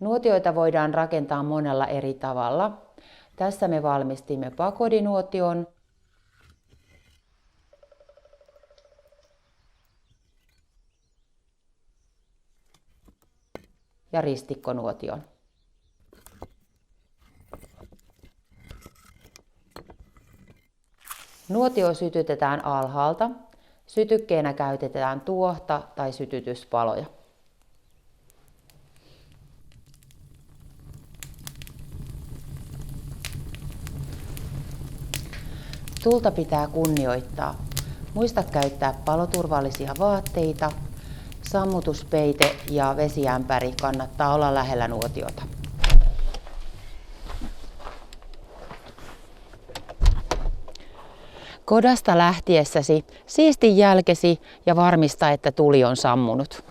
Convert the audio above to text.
Nuotioita voidaan rakentaa monella eri tavalla. Tässä me valmistimme pakodinuotion ja ristikkonuotion. Nuotio sytytetään alhaalta. Sytykkeenä käytetään tuohta tai sytytyspaloja. Tulta pitää kunnioittaa. Muista käyttää paloturvallisia vaatteita. Sammutuspeite ja vesiämpäri kannattaa olla lähellä nuotiota. Kodasta lähtiessäsi siisti jälkesi ja varmista, että tuli on sammunut.